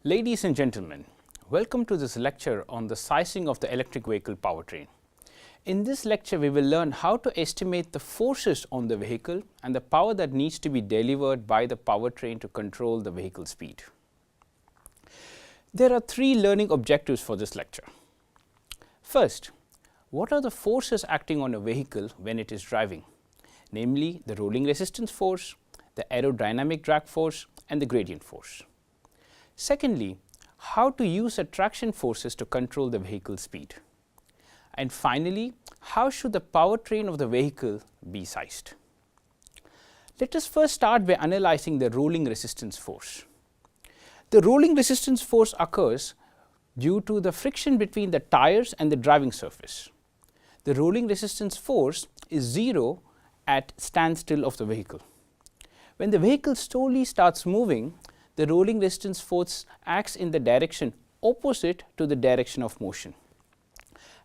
Ladies and gentlemen, welcome to this lecture on the sizing of the electric vehicle powertrain. In this lecture, we will learn how to estimate the forces on the vehicle and the power that needs to be delivered by the powertrain to control the vehicle speed. There are three learning objectives for this lecture. First, what are the forces acting on a vehicle when it is driving? Namely, the rolling resistance force, the aerodynamic drag force, and the gradient force. Secondly, how to use the traction forces to control the vehicle speed. And finally, how should the powertrain of the vehicle be sized? Let us first start by analyzing the rolling resistance force. The rolling resistance force occurs due to the friction between the tires and the driving surface. The rolling resistance force is zero at standstill of the vehicle. When the vehicle slowly starts moving, the rolling resistance force acts in the direction opposite to the direction of motion.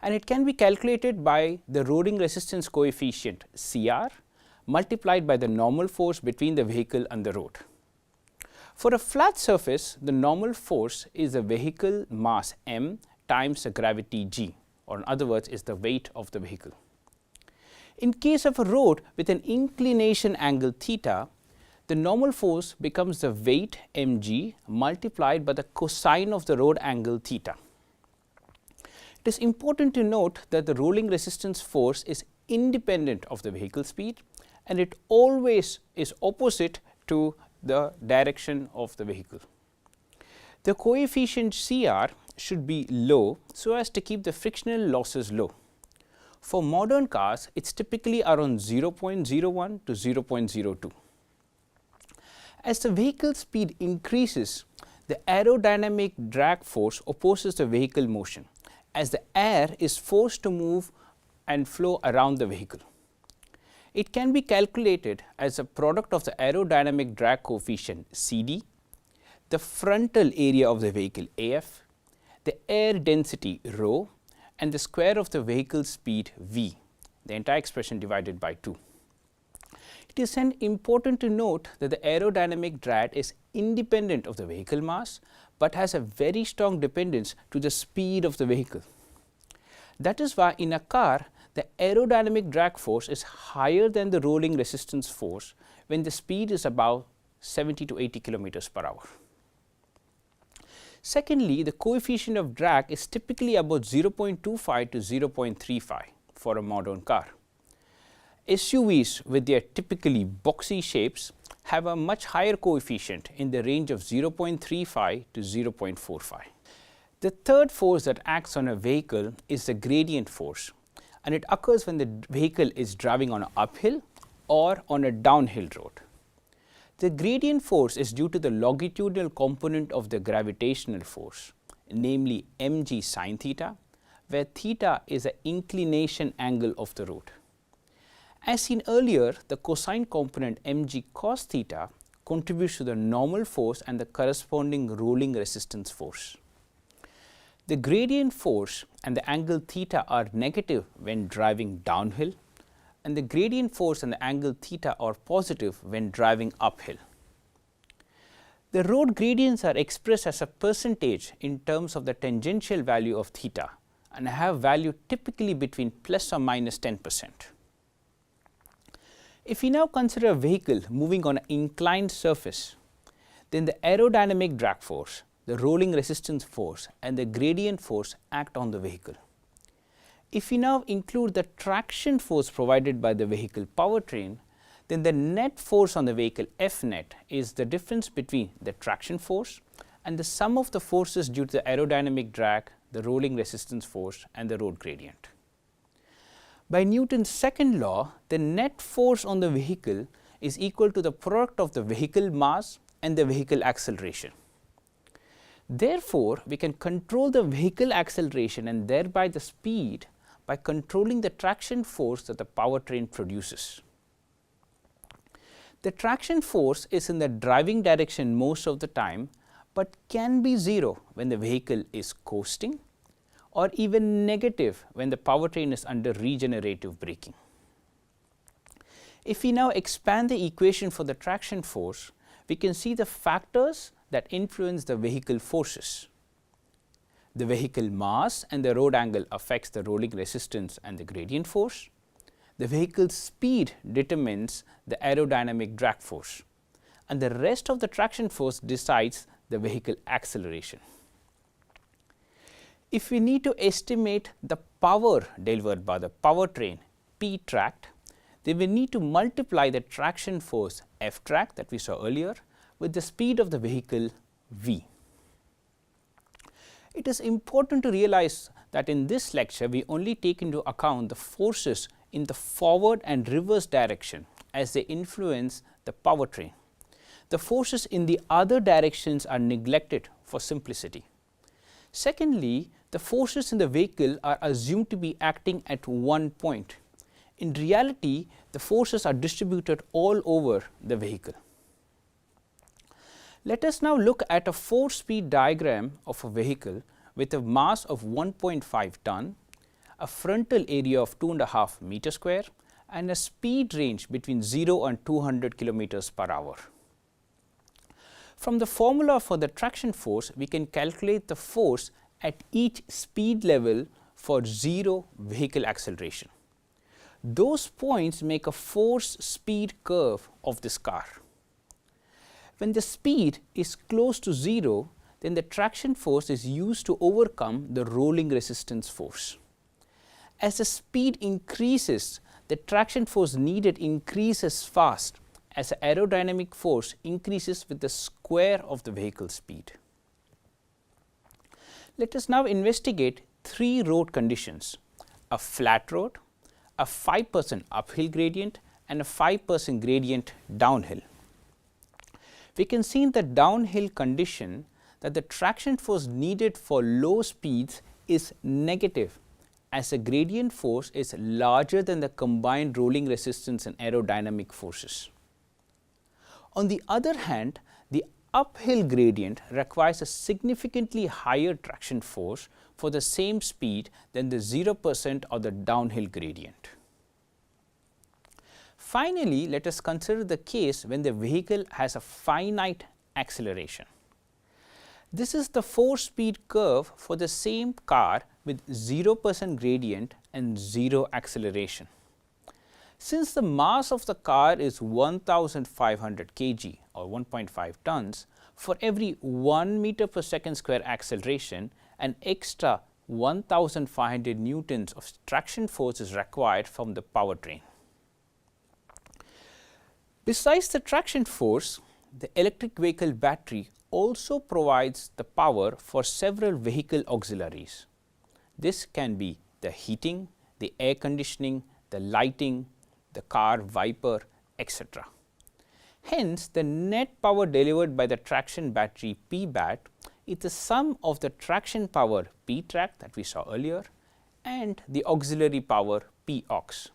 And it can be calculated by the rolling resistance coefficient CR multiplied by the normal force between the vehicle and the road. For a flat surface, the normal force is the vehicle mass m times the gravity g, or in other words is the weight of the vehicle. In case of a road with an inclination angle theta, the normal force becomes the weight mg multiplied by the cosine of the road angle theta. It is important to note that the rolling resistance force is independent of the vehicle speed and it always is opposite to the direction of the vehicle. The coefficient CR should be low so as to keep the frictional losses low. For modern cars, it is typically around 0.01 to 0.02. As the vehicle speed increases, the aerodynamic drag force opposes the vehicle motion, as the air is forced to move and flow around the vehicle. It can be calculated as a product of the aerodynamic drag coefficient CD, the frontal area of the vehicle AF, the air density ρ, and the square of the vehicle speed V, the entire expression divided by 2. It is then important to note that the aerodynamic drag is independent of the vehicle mass, but has a very strong dependence to the speed of the vehicle. That is why in a car, the aerodynamic drag force is higher than the rolling resistance force when the speed is about 70 to 80 kilometers per hour. Secondly, the coefficient of drag is typically about 0.25 to 0.35 for a modern car. SUVs with their typically boxy shapes have a much higher coefficient in the range of 0.35 to 0.45. The third force that acts on a vehicle is the gradient force, and it occurs when the vehicle is driving on an uphill or on a downhill road. The gradient force is due to the longitudinal component of the gravitational force, namely mg sin theta, where theta is the inclination angle of the road. As seen earlier, the cosine component mg cos theta contributes to the normal force and the corresponding rolling resistance force. The gradient force and the angle theta are negative when driving downhill, and the gradient force and the angle theta are positive when driving uphill. The road gradients are expressed as a percentage in terms of the tangential value of theta and have value typically between plus or minus 10%. If we now consider a vehicle moving on an inclined surface, then the aerodynamic drag force, the rolling resistance force, and the gradient force act on the vehicle. If we now include the traction force provided by the vehicle powertrain, then the net force on the vehicle F net is the difference between the traction force and the sum of the forces due to the aerodynamic drag, the rolling resistance force, and the road gradient. By Newton's second law, the net force on the vehicle is equal to the product of the vehicle mass and the vehicle acceleration. Therefore, we can control the vehicle acceleration and thereby the speed by controlling the traction force that the powertrain produces. The traction force is in the driving direction most of the time, but can be zero when the vehicle is coasting, or even negative when the powertrain is under regenerative braking. If we now expand the equation for the traction force, we can see the factors that influence the vehicle forces. The vehicle mass and the road angle affects the rolling resistance and the gradient force. The vehicle's speed determines the aerodynamic drag force, and the rest of the traction force decides the vehicle acceleration. If we need to estimate the power delivered by the powertrain P tract, then we need to multiply the traction force F tract that we saw earlier with the speed of the vehicle V. It is important to realize that in this lecture we only take into account the forces in the forward and reverse direction as they influence the powertrain. The forces in the other directions are neglected for simplicity. Secondly, the forces in the vehicle are assumed to be acting at one point. In reality, the forces are distributed all over the vehicle. Let us now look at a force-speed diagram of a vehicle with a mass of 1.5 ton, a frontal area of 2.5 meter square, and a speed range between 0 and 200 kilometers per hour. From the formula for the traction force, we can calculate the force at each speed level for 0 vehicle acceleration. Those points make a force speed curve of this car. When the speed is close to 0, then the traction force is used to overcome the rolling resistance force. As the speed increases, the traction force needed increases fast as the aerodynamic force increases with the square of the vehicle speed. Let us now investigate 3 road conditions: a flat road, a 5% uphill gradient, and a 5% gradient downhill. We can see in the downhill condition that the traction force needed for low speeds is negative, as the gradient force is larger than the combined rolling resistance and aerodynamic forces. On the other hand, the uphill gradient requires a significantly higher traction force for the same speed than the 0% or the downhill gradient. Finally, let us consider the case when the vehicle has a finite acceleration. This is the force speed curve for the same car with 0% gradient and 0 acceleration. Since the mass of the car is 1500 kg or 1.5 tons, for every 1 meter per second square acceleration, an extra 1500 newtons of traction force is required from the powertrain. Besides the traction force, the electric vehicle battery also provides the power for several vehicle auxiliaries. This can be the heating, the air conditioning, the lighting, the car wiper, etc. Hence, the net power delivered by the traction battery P-bat is the sum of the traction power P-tract that we saw earlier and the auxiliary power P-aux.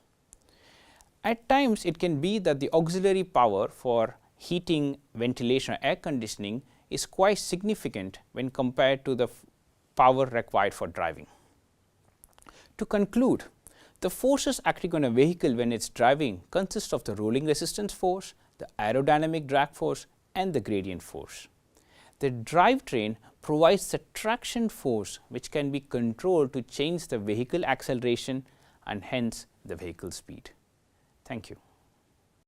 At times, it can be that the auxiliary power for heating, ventilation or air conditioning is quite significant when compared to the power required for driving. To conclude, the forces acting on a vehicle when it is driving consist of the rolling resistance force, the aerodynamic drag force and the gradient force. The drivetrain provides the traction force which can be controlled to change the vehicle acceleration and hence the vehicle speed. Thank you.